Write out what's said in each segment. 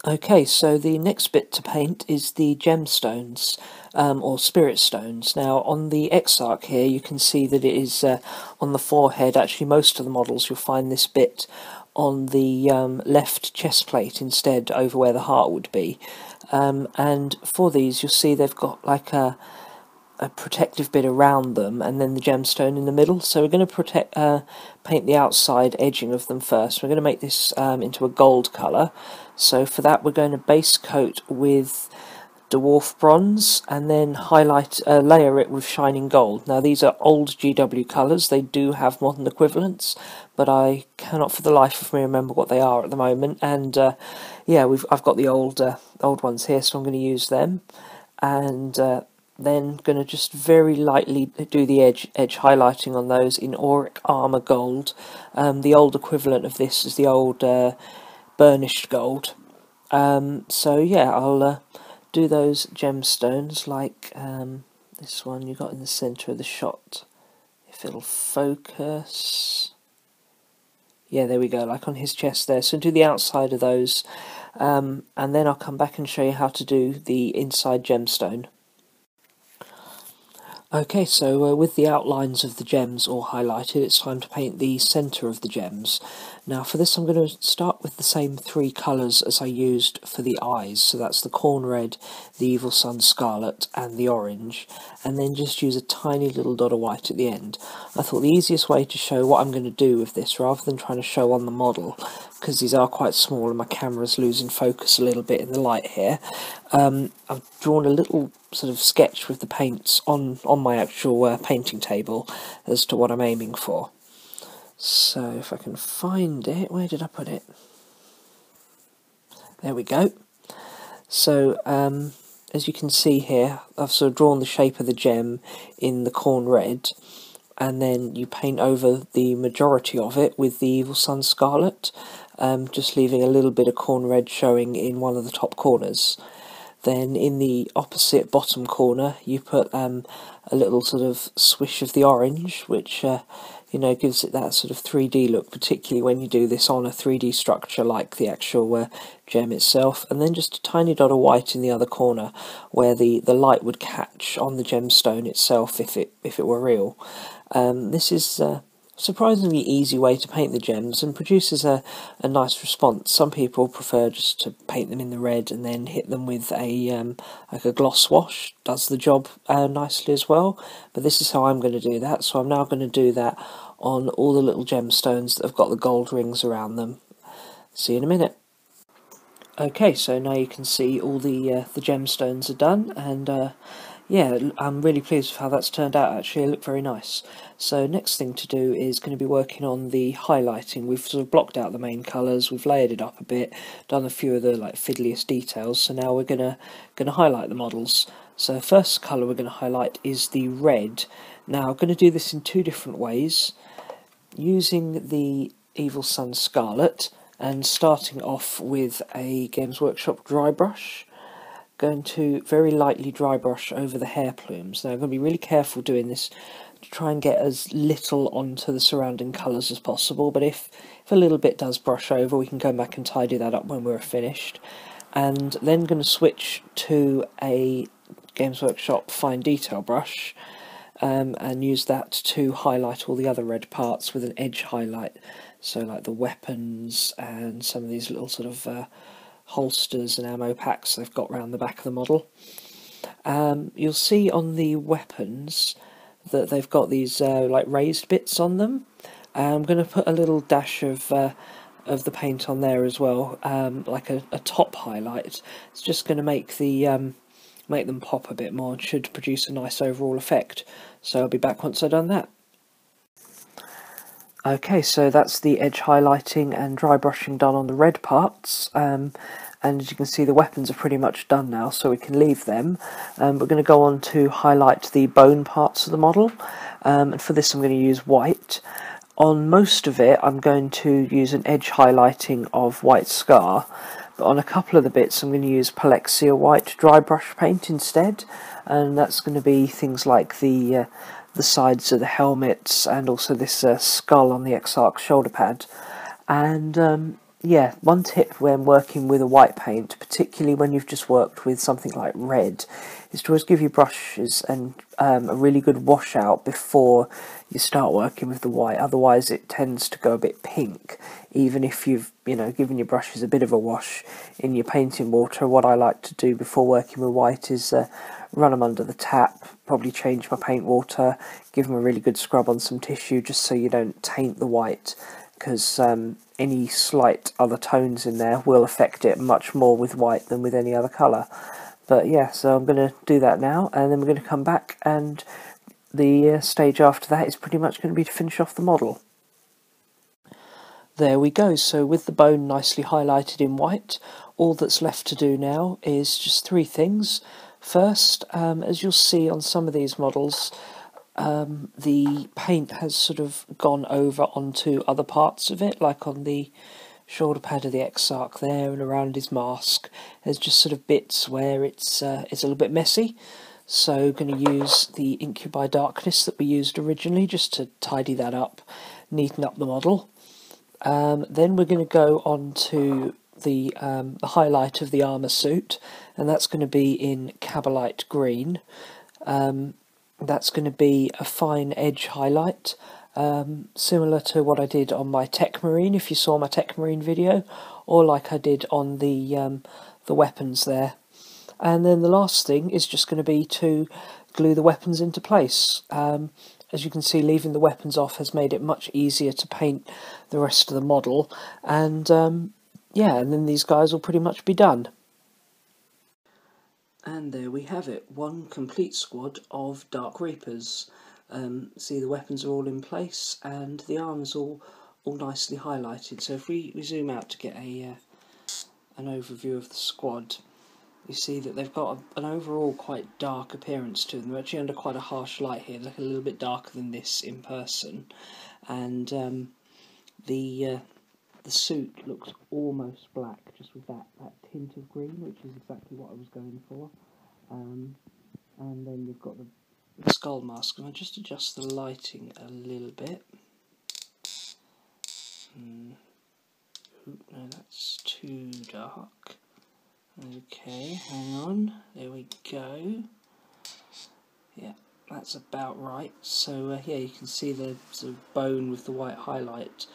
Okay, so the next bit to paint is the gemstones, or spirit stones. Now on the Exarch here you can see that it is on the forehead. Actually most of the models you'll find this bit on the left chest plate instead, over where the heart would be. And for these you'll see they've got like a protective bit around them and then the gemstone in the middle. So we're going to paint the outside edging of them first. We're going to make this into a gold colour. So for that we're going to base coat with Dwarf bronze and then layer it with shining gold. Now these are old GW colours, they do have modern equivalents, but I cannot for the life of me remember what they are at the moment. And yeah, I've got the old ones here, so I'm going to use them. And then going to just very lightly do the edge highlighting on those in Auric armour gold. The old equivalent of this is the old burnished gold. So yeah, I'll do those gemstones like this one you got in the centre of the shot. If it'll focus. Yeah, there we go, like on his chest there. So do the outside of those, and then I'll come back and show you how to do the inside gemstone. Okay, so with the outlines of the gems all highlighted, it's time to paint the centre of the gems. Now for this I'm going to start with the same three colours as I used for the eyes, so that's the Khorne red, the evil sunz scarlet and the orange, and then just use a tiny little dot of white at the end. I thought the easiest way to show what I'm going to do with this, rather than trying to show on the model, because these are quite small and my camera's losing focus a little bit in the light here, I've drawn a little sort of sketch with the paints on my actual painting table as to what I'm aiming for. So if I can find it, where did I put it? There we go. So as you can see here, I've sort of drawn the shape of the gem in the Khorne red, and then you paint over the majority of it with the evil sunz scarlet, just leaving a little bit of Khorne red showing in one of the top corners. Then in the opposite bottom corner you put a little sort of swish of the orange, which you know, gives it that sort of 3D look, particularly when you do this on a 3D structure like the actual gem itself. And then just a tiny dot of white in the other corner where the light would catch on the gemstone itself if it were real. This is surprisingly easy way to paint the gems and produces a nice response. Some people prefer just to paint them in the red and then hit them with a like a gloss wash. Does the job nicely as well, but this is how I'm going to do that. So I'm now going to do that on all the little gemstones that have got the gold rings around them. See you in a minute. Okay, so now you can see all the gemstones are done, and yeah, I'm really pleased with how that's turned out. Actually, it looked very nice. So next thing to do is going to be working on the highlighting. We've sort of blocked out the main colours, we've layered it up a bit, done a few of the like fiddliest details. So now we're gonna highlight the models. So the first colour we're going to highlight is the red. Now I'm going to do this in two different ways, using the evil sunz scarlet and starting off with a Games Workshop dry brush. Going to very lightly dry brush over the hair plumes. Now I'm going to be really careful doing this to try and get as little onto the surrounding colours as possible, but if a little bit does brush over, we can go back and tidy that up when we're finished. And then going to switch to a Games Workshop fine detail brush and use that to highlight all the other red parts with an edge highlight, so like the weapons and some of these little sort of holsters and ammo packs they've got around the back of the model. You'll see on the weapons that they've got these like raised bits on them. I'm going to put a little dash of the paint on there as well, like a top highlight. It's just going to make them pop a bit more and should produce a nice overall effect. So I'll be back once I've done that. Okay, so that's the edge highlighting and dry brushing done on the red parts, and as you can see the weapons are pretty much done now, so we can leave them. We're going to go on to highlight the bone parts of the model, and for this I'm going to use white. On most of it I'm going to use an edge highlighting of white scar, but on a couple of the bits I'm going to use Palexia white dry brush paint instead, and that's going to be things like the sides of the helmets and also this skull on the Exarch shoulder pad. And yeah, one tip when working with a white paint, particularly when you've just worked with something like red, is to always give your brushes and a really good washout before you start working with the white. Otherwise, it tends to go a bit pink, even if you've given your brushes a bit of a wash in your painting water. What I like to do before working with white is run them under the tap, probably change my paint water, give them a really good scrub on some tissue, just so you don't taint the white, because any slight other tones in there will affect it much more with white than with any other colour. But yeah, so I'm going to do that now, and then we're going to come back, and the stage after that is pretty much going to be to finish off the model. There we go, so with the bone nicely highlighted in white, all that's left to do now is just three things. First, as you'll see on some of these models, the paint has sort of gone over onto other parts of it, like on the shoulder pad of the Exarch there and around his mask. There's just sort of bits where it's a little bit messy, so going to use the Incubi Darkness that we used originally just to tidy that up, neaten up the model. Then we're going to go on to the highlight of the armour suit, and that's going to be in Kabalite green. That's going to be a fine edge highlight, similar to what I did on my Tech Marine, if you saw my Tech Marine video, or like I did on the weapons there. And then the last thing is just going to be to glue the weapons into place. As you can see, leaving the weapons off has made it much easier to paint the rest of the model, and yeah, and then these guys will pretty much be done. And there we have it, one complete squad of Dark Reapers. See, the weapons are all in place and the armour's all nicely highlighted. So if we zoom out to get an overview of the squad, you see that they've got an overall quite dark appearance to them. They're actually under quite a harsh light here, they look a little bit darker than this in person. And the suit looks almost black, just with that tint of green, which is exactly what I was going for. And then you've got the skull mask, and I'll just adjust the lighting a little bit. No, that's too dark. Okay, hang on, there we go. Yeah, that's about right. So yeah, you can see the sort of bone with the white highlight,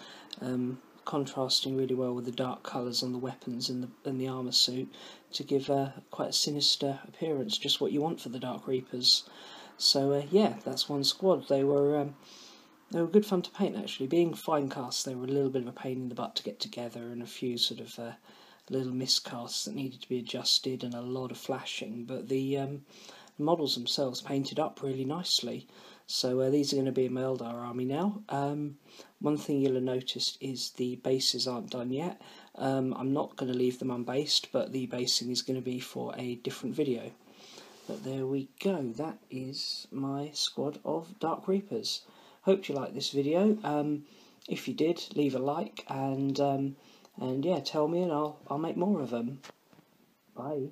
contrasting really well with the dark colours on the weapons and the armour suit to give quite a sinister appearance, just what you want for the Dark Reapers. So yeah, that's one squad. They were good fun to paint actually. Being fine cast, they were a little bit of a pain in the butt to get together, and a few sort of little miscasts that needed to be adjusted, and a lot of flashing. But the models themselves painted up really nicely. So these are going to be in my Eldar Army now. One thing you'll have noticed is the bases aren't done yet. I'm not going to leave them unbased, but the basing is going to be for a different video. But there we go, that is my squad of Dark Reapers. Hope you liked this video. If you did, leave a like, and yeah, tell me and I'll make more of them. Bye.